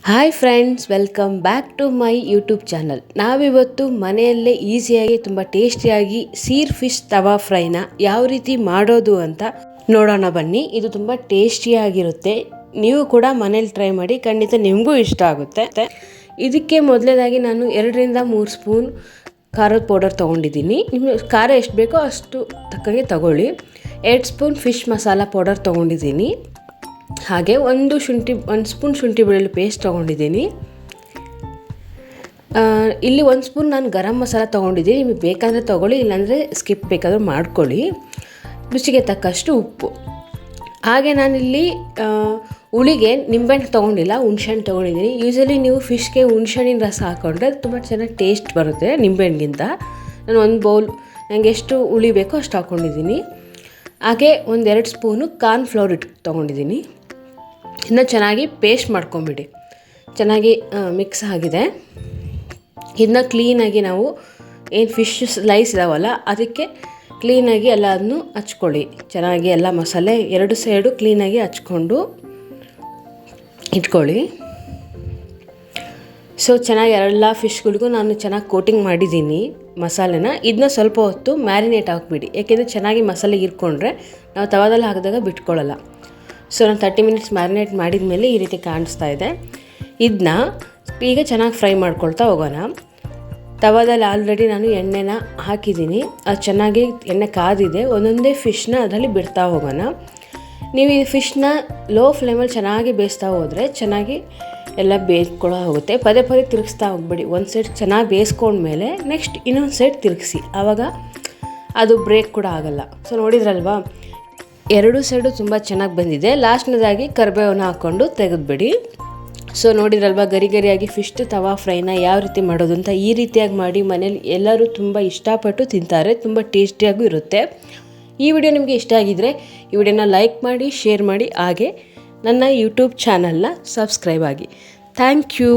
Hi friends, welcome back to my YouTube channel. ನಾವಿವತ್ತು ಮನೆಯಲ್ಲೇ ಈಸಿಯಾಗಿ ತುಂಬ ಟೇಸ್ಟಿಯಾಗಿ ಸೀರ್ ಫಿಶ್ ತವಾ ಫ್ರೈನ ಯಾವ ರೀತಿ ಮಾಡೋದು ಅಂತ ನೋಡೋಣ ಬನ್ನಿ. ಇದು ತುಂಬ ಟೇಸ್ಟಿಯಾಗಿರುತ್ತೆ. ನೀವು ಕೂಡ ಮನೇಲಿ ಟ್ರೈ ಮಾಡಿ, ಖಂಡಿತ ನಿಮಗೂ ಇಷ್ಟ ಆಗುತ್ತೆ. ಇದಕ್ಕೆ ಮೊದಲನೇದಾಗಿ ನಾನು 2-3 ಸ್ಪೂನ್ ಖಾರದ ಪೌಡರ್ ತೊಗೊಂಡಿದ್ದೀನಿ. ನಿಮಗೆ ಖಾರ ಎಷ್ಟು ಬೇಕೋ ಅಷ್ಟು ತಕ್ಕಂಗೆ ತಗೊಳ್ಳಿ. 2 ಸ್ಪೂನ್ ಫಿಶ್ ಮಸಾಲ ಪೌಡರ್ ತೊಗೊಂಡಿದ್ದೀನಿ. ಹಾಗೆ 1 ಸ್ಪೂನ್ ಶುಂಠಿ ಬೆಳ್ಳುಳ್ಳಿ ಪೇಸ್ಟ್ ತೊಗೊಂಡಿದ್ದೀನಿ. ಇಲ್ಲಿ 1 ಸ್ಪೂನ್ ನಾನು ಗರಂ ಮಸಾಲ ತೊಗೊಂಡಿದ್ದೀನಿ. ನಿಮಗೆ ಬೇಕಾದರೆ ತೊಗೊಳ್ಳಿ, ಇಲ್ಲಾಂದರೆ ಸ್ಕಿಪ್ ಬೇಕಾದರೂ ಮಾಡ್ಕೊಳ್ಳಿ. ರುಚಿಗೆ ತಕ್ಕಷ್ಟು ಉಪ್ಪು. ಹಾಗೆ ನಾನಿಲ್ಲಿ ಹುಳಿಗೆ ನಿಂಬೆಹಣ್ಣು ತೊಗೊಂಡಿಲ್ಲ, ಹುಣ್ಸೆಹಣ್ಣು ತೊಗೊಂಡಿದ್ದೀನಿ. ಯೂಶಲಿ ನೀವು ಫಿಶ್ಗೆ ಹುಣ್ಸೆಹಣ್ಣಿನ ರಸ ಹಾಕ್ಕೊಂಡ್ರೆ ತುಂಬ ಚೆನ್ನಾಗಿ ಟೇಸ್ಟ್ ಬರುತ್ತೆ ನಿಂಬೆಹಣ್ಣಿಗಿಂತ. ನಾನು 1 ಬೌಲ್ ನನಗೆ ಎಷ್ಟು ಹುಳಿ ಬೇಕೋ ಅಷ್ಟು ಹಾಕ್ಕೊಂಡಿದ್ದೀನಿ. ಹಾಗೆ 1-2 ಸ್ಪೂನು ಕಾರ್ನ್ಫ್ಲವರ್ ತೊಗೊಂಡಿದ್ದೀನಿ. ಇನ್ನು ಚೆನ್ನಾಗಿ ಪೇಸ್ಟ್ ಮಾಡ್ಕೊಂಬಿಡಿ. ಚೆನ್ನಾಗಿ ಮಿಕ್ಸ್ ಆಗಿದೆ. ಇದನ್ನ ಕ್ಲೀನಾಗಿ ನಾವು ಏನು ಫಿಶ್ ಸ್ಲೈಸ್ ಇದಾವಲ್ಲ ಅದಕ್ಕೆ ಕ್ಲೀನಾಗಿ ಎಲ್ಲದನ್ನು ಹಚ್ಕೊಳ್ಳಿ. ಚೆನ್ನಾಗಿ ಎಲ್ಲ ಮಸಾಲೆ 2 ಸೈಡು ಕ್ಲೀನಾಗಿ ಹಚ್ಕೊಂಡು ಇಟ್ಕೊಳ್ಳಿ. ಸೊ ಚೆನ್ನಾಗಿ ಎಲ್ಲ ಫಿಶ್ಗಳಿಗೂ ನಾನು ಚೆನ್ನಾಗಿ ಕೋಟಿಂಗ್ ಮಾಡಿದ್ದೀನಿ ಮಸಾಲೆನ. ಇದನ್ನ ಸ್ವಲ್ಪ ಹೊತ್ತು ಮ್ಯಾರಿನೇಟ್ ಹಾಕ್ಬಿಡಿ, ಯಾಕೆಂದರೆ ಚೆನ್ನಾಗಿ ಮಸಾಲೆ ಹೀರ್ಕೊಂಡ್ರೆ ನಾವು ತವಾದಲ್ಲಿ ಹಾಕಿದಾಗ ಬಿಟ್ಕೊಳ್ಳಲ್ಲ. ಸೊ ನಾನು 30 ಮಿನಿಟ್ಸ್ ಮ್ಯಾರಿನೇಟ್ ಮಾಡಿದ ಮೇಲೆ ಈ ರೀತಿ ಕಾಣಿಸ್ತಾ ಇದೆ. ಇದನ್ನ ಈಗ ಚೆನ್ನಾಗಿ ಫ್ರೈ ಮಾಡ್ಕೊಳ್ತಾ ಹೋಗೋಣ. ತವಾದಲ್ಲಿ ಆಲ್ರೆಡಿ ನಾನು ಎಣ್ಣೆನ ಹಾಕಿದ್ದೀನಿ. ಅದು ಚೆನ್ನಾಗಿ ಎಣ್ಣೆ ಕಾದಿದೆ. ಒಂದೊಂದೇ ಫಿಶ್ನ ಅದರಲ್ಲಿ ಬಿಡ್ತಾ ಹೋಗೋಣ. ನೀವು ಈ ಫಿಶ್ನ ಲೋ ಫ್ಲೇಮಲ್ಲಿ ಚೆನ್ನಾಗಿ ಬೇಯಿಸ್ತಾ ಹೋದರೆ ಚೆನ್ನಾಗಿ ಎಲ್ಲ ಬೇಯಿಸ್ಕೊಳ್ಳೋ ಹೋಗುತ್ತೆ. ಪದೇ ತಿರುಗಿಸ್ತಾ ಹೋಗ್ಬೇಡಿ. ಒಂದು ಸೈಡ್ ಚೆನ್ನಾಗಿ ಬೇಯಿಸ್ಕೊಂಡ್ಮೇಲೆ ನೆಕ್ಸ್ಟ್ ಇನ್ನೊಂದು ಸೈಡ್ ತಿರುಗಿಸಿ, ಆವಾಗ ಅದು ಬ್ರೇಕ್ ಕೂಡ ಆಗೋಲ್ಲ. ಸೊ ನೋಡಿದ್ರಲ್ವಾ, 2 ಸೈಡು ತುಂಬ ಚೆನ್ನಾಗಿ ಬಂದಿದೆ. ಲಾಸ್ಟ್ನೇದಾಗಿ ಕರಿಬೇವನ್ನ ಹಾಕ್ಕೊಂಡು ತೆಗೆದುಬಿಡಿ. ಸೊ ನೋಡಿದ್ರಲ್ವಾ, ಗರಿಯಾಗಿ ಫಿಶ್ ತವಾ ಫ್ರೈನ ಯಾವ ರೀತಿ ಮಾಡೋದು ಅಂತ. ಈ ರೀತಿಯಾಗಿ ಮಾಡಿ ಮನೇಲಿ ಎಲ್ಲರೂ ತುಂಬ ಇಷ್ಟಪಟ್ಟು ತಿಂತಾರೆ. ತುಂಬ ಟೇಸ್ಟಿಯಾಗೂ ಇರುತ್ತೆ. ಈ ವಿಡಿಯೋ ನಿಮಗೆ ಇಷ್ಟ ಆಗಿದ್ದರೆ ಈ ವಿಡಿಯೋನ ಲೈಕ್ ಮಾಡಿ, ಶೇರ್ ಮಾಡಿ, ಹಾಗೆ ನನ್ನ ಯೂಟ್ಯೂಬ್ ಚಾನಲ್ನ ಸಬ್ಸ್ಕ್ರೈಬ್ ಆಗಿ. Thank you.